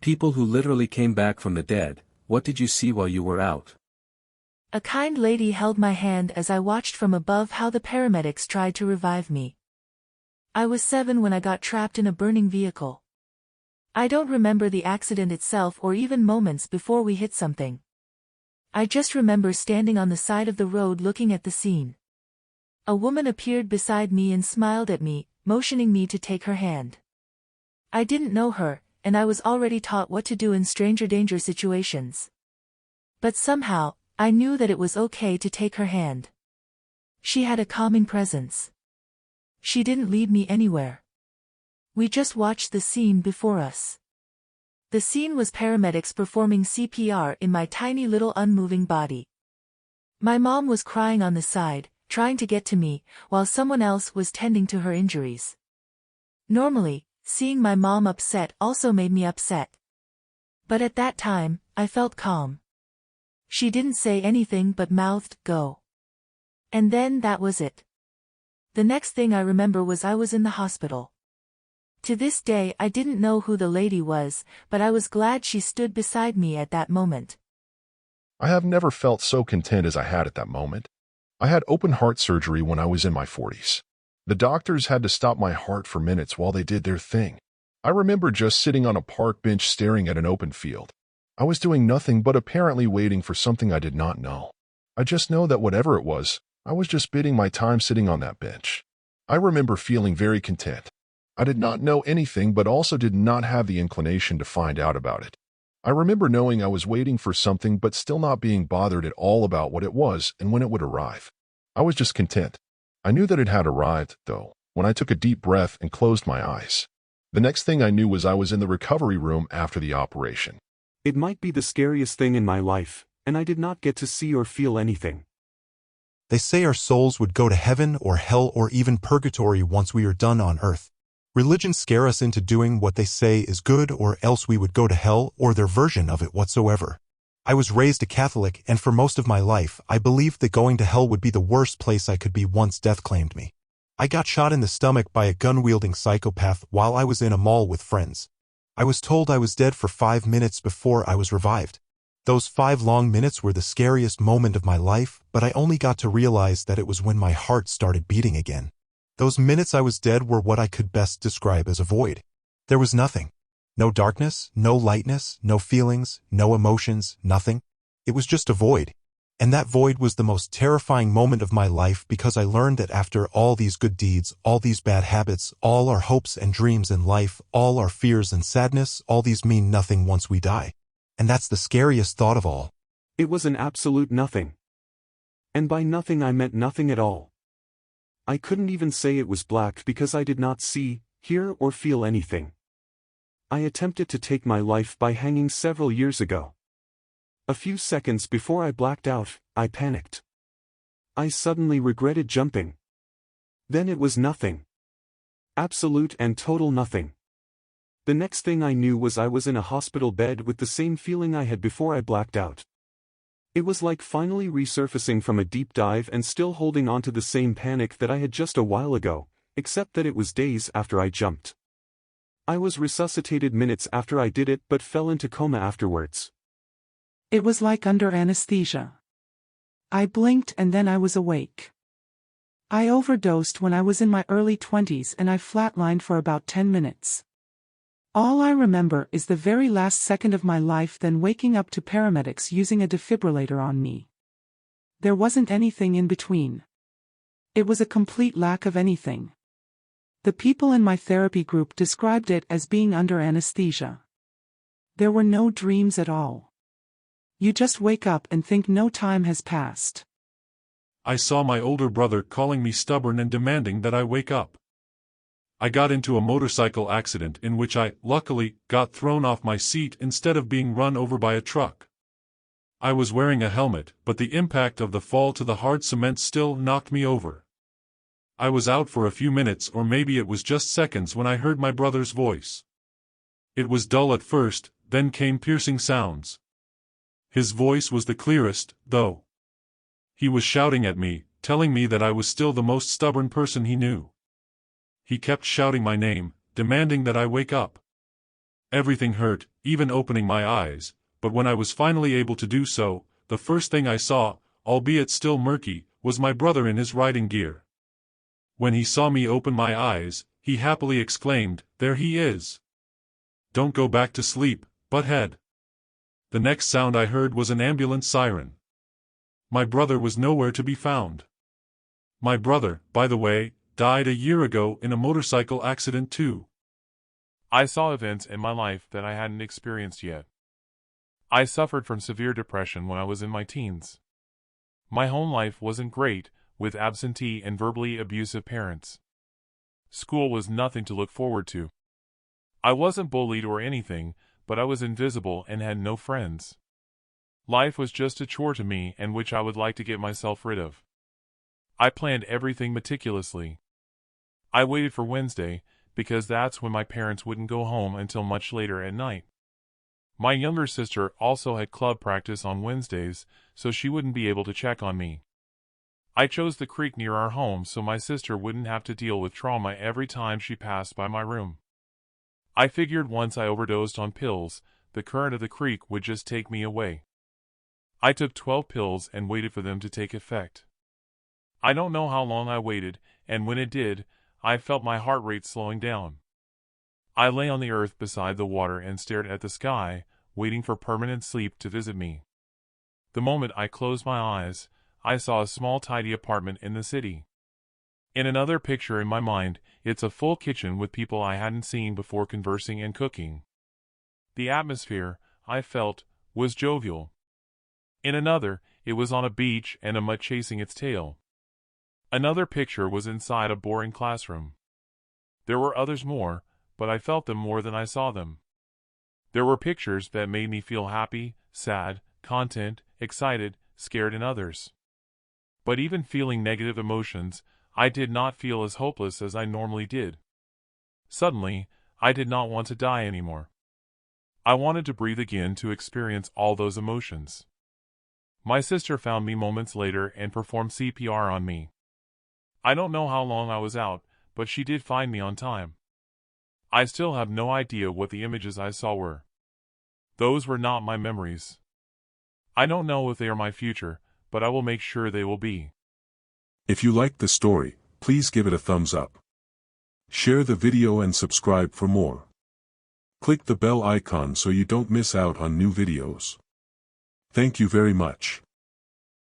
People who literally came back from the dead. What did you see while you were out? A kind lady held my hand as I watched from above how the paramedics tried to revive me. I was 7 when I got trapped in a burning vehicle. I don't remember the accident itself or even moments before we hit something. I just remember standing on the side of the road looking at the scene. A woman appeared beside me and smiled at me, motioning me to take her hand. I didn't know her, and I was already taught what to do in stranger danger situations. But somehow, I knew that it was okay to take her hand. She had a calming presence. She didn't lead me anywhere. We just watched the scene before us. The scene was paramedics performing CPR in my tiny little unmoving body. My mom was crying on the side, trying to get to me, while someone else was tending to her injuries. Normally, seeing my mom upset also made me upset. But at that time, I felt calm. She didn't say anything but mouthed, "Go." And then that was it. The next thing I remember was I was in the hospital. To this day I didn't know who the lady was, but I was glad she stood beside me at that moment. I have never felt so content as I had at that moment. I had open heart surgery when I was in my 40s. The doctors had to stop my heart for minutes while they did their thing. I remember just sitting on a park bench staring at an open field. I was doing nothing but apparently waiting for something I did not know. I just know that whatever it was, I was just biding my time sitting on that bench. I remember feeling very content. I did not know anything but also did not have the inclination to find out about it. I remember knowing I was waiting for something but still not being bothered at all about what it was and when it would arrive. I was just content. I knew that it had arrived, though, when I took a deep breath and closed my eyes. The next thing I knew was I was in the recovery room after the operation. It might be the scariest thing in my life, and I did not get to see or feel anything. They say our souls would go to heaven or hell or even purgatory once we are done on earth. Religions scare us into doing what they say is good, or else we would go to hell or their version of it whatsoever. I was raised a Catholic, and for most of my life I believed that going to hell would be the worst place I could be once death claimed me. I got shot in the stomach by a gun-wielding psychopath while I was in a mall with friends. I was told I was dead for 5 minutes before I was revived. Those 5 long minutes were the scariest moment of my life, but I only got to realize that it was when my heart started beating again. Those minutes I was dead were what I could best describe as a void. There was nothing. No darkness, no lightness, no feelings, no emotions, nothing. It was just a void. And that void was the most terrifying moment of my life because I learned that after all these good deeds, all these bad habits, all our hopes and dreams in life, all our fears and sadness, all these mean nothing once we die. And that's the scariest thought of all. It was an absolute nothing. And by nothing I meant nothing at all. I couldn't even say it was black because I did not see, hear or feel anything. I attempted to take my life by hanging several years ago. A few seconds before I blacked out, I panicked. I suddenly regretted jumping. Then it was nothing. Absolute and total nothing. The next thing I knew was I was in a hospital bed with the same feeling I had before I blacked out. It was like finally resurfacing from a deep dive and still holding on to the same panic that I had just a while ago, except that it was days after I jumped. I was resuscitated minutes after I did it but fell into coma afterwards. It was like under anesthesia. I blinked and then I was awake. I overdosed when I was in my early 20s and I flatlined for about 10 minutes. All I remember is the very last second of my life, then waking up to paramedics using a defibrillator on me. There wasn't anything in between. It was a complete lack of anything. The people in my therapy group described it as being under anesthesia. There were no dreams at all. You just wake up and think no time has passed. I saw my older brother calling me stubborn and demanding that I wake up. I got into a motorcycle accident in which I, luckily, got thrown off my seat instead of being run over by a truck. I was wearing a helmet, but the impact of the fall to the hard cement still knocked me over. I was out for a few minutes, or maybe it was just seconds, when I heard my brother's voice. It was dull at first, then came piercing sounds. His voice was the clearest, though. He was shouting at me, telling me that I was still the most stubborn person he knew. He kept shouting my name, demanding that I wake up. Everything hurt, even opening my eyes, but when I was finally able to do so, the first thing I saw, albeit still murky, was my brother in his riding gear. When he saw me open my eyes, he happily exclaimed, "There he is! Don't go back to sleep, butthead." The next sound I heard was an ambulance siren. My brother was nowhere to be found. My brother, by the way, died a year ago in a motorcycle accident too. I saw events in my life that I hadn't experienced yet. I suffered from severe depression when I was in my teens. My home life wasn't great, with absentee and verbally abusive parents. School was nothing to look forward to. I wasn't bullied or anything, but I was invisible and had no friends. Life was just a chore to me and which I would like to get myself rid of. I planned everything meticulously. I waited for Wednesday, because that's when my parents wouldn't go home until much later at night. My younger sister also had club practice on Wednesdays, so she wouldn't be able to check on me. I chose the creek near our home so my sister wouldn't have to deal with trauma every time she passed by my room. I figured once I overdosed on pills, the current of the creek would just take me away. I took 12 pills and waited for them to take effect. I don't know how long I waited, and when it did, I felt my heart rate slowing down. I lay on the earth beside the water and stared at the sky, waiting for permanent sleep to visit me. The moment I closed my eyes, I saw a small tidy apartment in the city. In another picture in my mind, it's a full kitchen with people I hadn't seen before conversing and cooking. The atmosphere, I felt, was jovial. In another, it was on a beach and a mutt chasing its tail. Another picture was inside a boring classroom. There were others more, but I felt them more than I saw them. There were pictures that made me feel happy, sad, content, excited, scared, and others. But even feeling negative emotions, I did not feel as hopeless as I normally did. Suddenly, I did not want to die anymore. I wanted to breathe again to experience all those emotions. My sister found me moments later and performed CPR on me. I don't know how long I was out, but she did find me on time. I still have no idea what the images I saw were. Those were not my memories. I don't know if they are my future, but I will make sure they will be. If you liked the story, please give it a thumbs up. Share the video and subscribe for more. Click the bell icon so you don't miss out on new videos. Thank you very much.